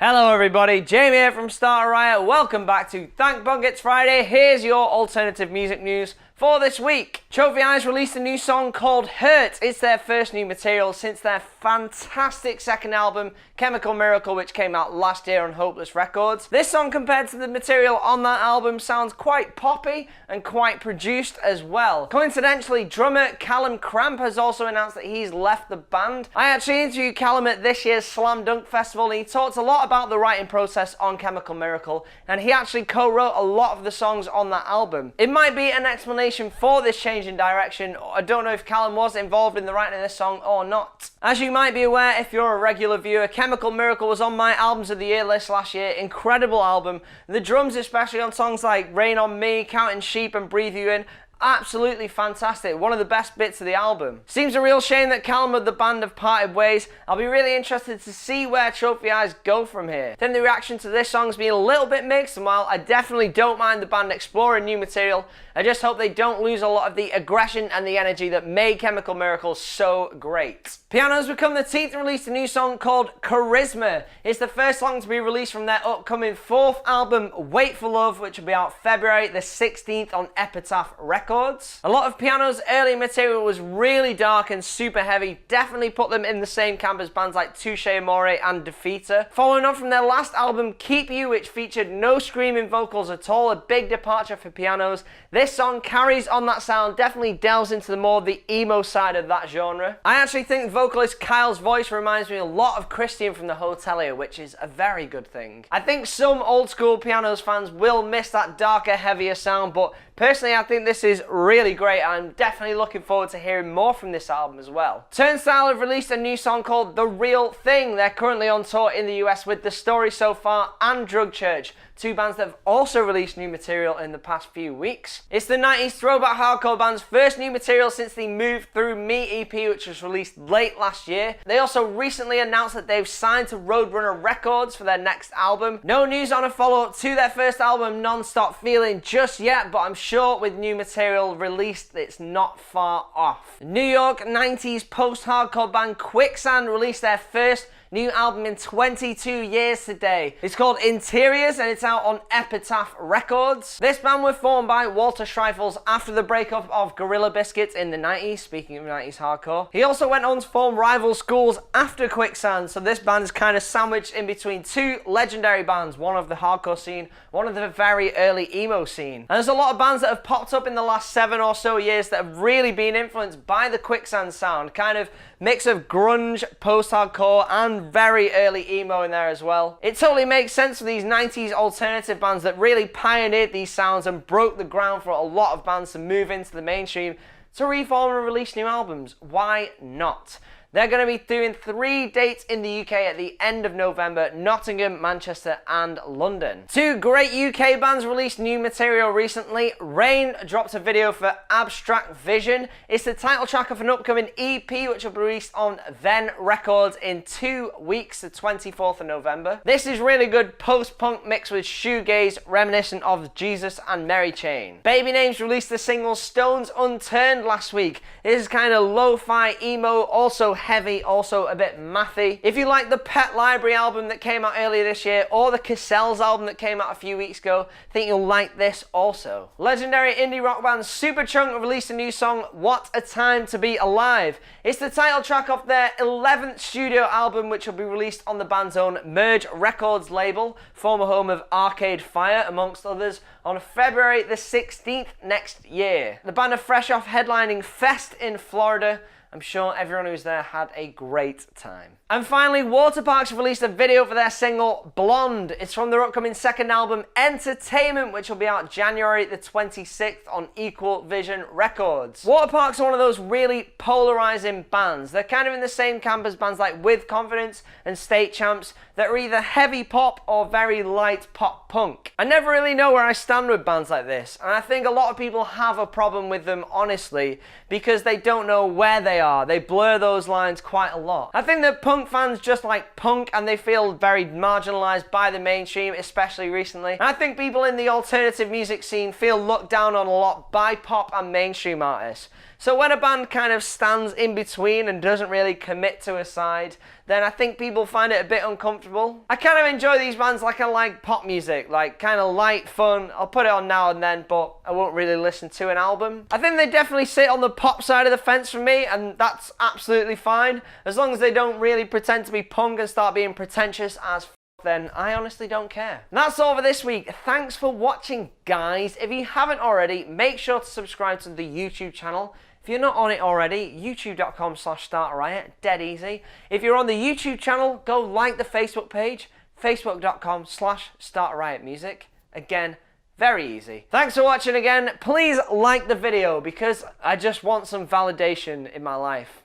Hello everybody, Jamie here from Starter Riot. Welcome back to Thank Bug It's Friday. Here's your alternative music news for this week. Trophy Eyes released a new song called Hurt. It's their first new material since their fantastic second album, Chemical Miracle, which came out last year on Hopeless Records. This song, compared to the material on that album, sounds quite poppy and quite produced as well. Coincidentally, drummer Callum Cramp has also announced that he's left the band. I actually interviewed Callum at this year's Slam Dunk Festival, and he talked a lot about the writing process on Chemical Miracle, and he actually co-wrote a lot of the songs on that album. It might be an explanation for this change in direction. I don't know if Callum was involved in the writing of this song or not. As you might be aware, if you're a regular viewer, Chemical Miracle was on my Albums of the Year list last year. Incredible album. The drums, especially on songs like Rain on Me, Counting Sheep and Breathe You In, absolutely fantastic. One of the best bits of the album. Seems a real shame that Callum and the band have parted ways. I'll be really interested to see where Trophy Eyes go from here. I think the reaction to this song's been a little bit mixed, and while I definitely don't mind the band exploring new material, I just hope they don't lose a lot of the aggression and the energy that made Chemical Miracle so great. Piano's Become the Teeth released a new song called Charisma. It's the first song to be released from their upcoming fourth album, Wait for Love, which will be out February the 16th on Epitaph Records. A lot of Piano's early material was really dark and super heavy, definitely put them in the same camp as bands like Touche Amore and Defeater. Following on from their last album, Keep You, which featured no screaming vocals at all, a big departure for Pianos. This song carries on that sound, definitely delves into the emo side of that genre. I actually think vocalist Kyle's voice reminds me a lot of Christian from The Hotelier, which is a very good thing. I think some old school Pianos fans will miss that darker, heavier sound, but personally I think this is really great, and I'm definitely looking forward to hearing more from this album as well. Turnstile have released a new song called The Real Thing. They're currently on tour in the US with The Story So Far and Drug Church, two bands that have also released new material in the past few weeks. It's the 90s throwback hardcore band's first new material since the Move Through Me EP, which was released late last year. They also recently announced that they've signed to Roadrunner Records for their next album. No news on a follow-up to their first album, Non-Stop Feeling, just yet, but I'm sure with new material released, it's not far off. New York 90s post-hardcore band Quicksand released their first new album in 22 years today. It's called Interiors and it's out on Epitaph Records. This band were formed by Walter Schreifels after the breakup of Gorilla Biscuits in the 90s, speaking of 90s hardcore. He also went on to form rival schools after Quicksand, so this band is kind of sandwiched in between two legendary bands, one of the hardcore scene, one of the very early emo scene. And there's a lot of bands that have popped up in the last 7 or so years that have really been influenced by the Quicksand sound, kind of mix of grunge, post-hardcore, and very early emo in there as well. It totally makes sense for these 90s alternative bands that really pioneered these sounds and broke the ground for a lot of bands to move into the mainstream to reform and release new albums. Why not? They're going to be doing 3 dates in the UK at the end of November: Nottingham, Manchester and London. 2 great UK bands released new material recently. Rain dropped a video for Abstract Vision. It's the title track of an upcoming EP which will be released on Then Records in 2 weeks, the 24th of November. This is really good post-punk mixed with shoegaze reminiscent of Jesus and Mary Chain. Baby Names released the single Stones Unturned last week. This is kind of lo-fi emo, also heavy, also a bit mathy. If you like the Pet Library album that came out earlier this year or the Cassell's album that came out a few weeks ago, I think you'll like this also. Legendary indie rock band Superchunk released a new song, What a Time to Be Alive. It's the title track of their 11th studio album, which will be released on the band's own Merge Records label, former home of Arcade Fire amongst others, on February the 16th next year. The band are fresh off headlining Fest in Florida. I'm sure everyone who's there had a great time. And finally, Waterparks released a video for their single Blonde. It's from their upcoming second album Entertainment, which will be out January the 26th on Equal Vision Records. Waterparks are one of those really polarizing bands. They're kind of in the same camp as bands like With Confidence and State Champs that are either heavy pop or very light pop punk. I never really know where I stand with bands like this, and I think a lot of people have a problem with them, honestly, because they don't know where they are. They blur those lines quite a lot. I think that punk fans just like punk and they feel very marginalized by the mainstream, especially recently. And I think people in the alternative music scene feel looked down on a lot by pop and mainstream artists. So when a band kind of stands in between and doesn't really commit to a side, then I think people find it a bit uncomfortable. I kind of enjoy these bands like I like pop music, like kind of light, fun. I'll put it on now and then, but I won't really listen to an album. I think they definitely sit on the pop side of the fence for me, and that's absolutely fine. As long as they don't really pretend to be punk and start being pretentious as then I honestly don't care. And that's all for this week. Thanks for watching, guys. If you haven't already, make sure to subscribe to the YouTube channel. If you're not on it already, youtube.com/startriot, dead easy. If you're on the YouTube channel, go like the Facebook page, facebook.com/startriotmusic. Again, very easy. Thanks for watching again. Please like the video because I just want some validation in my life.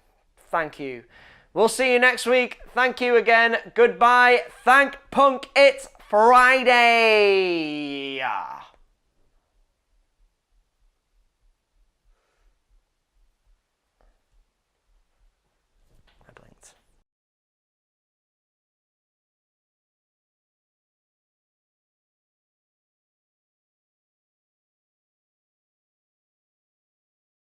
Thank you. We'll see you next week. Thank you again. Goodbye. Thank Punk. It's Friday.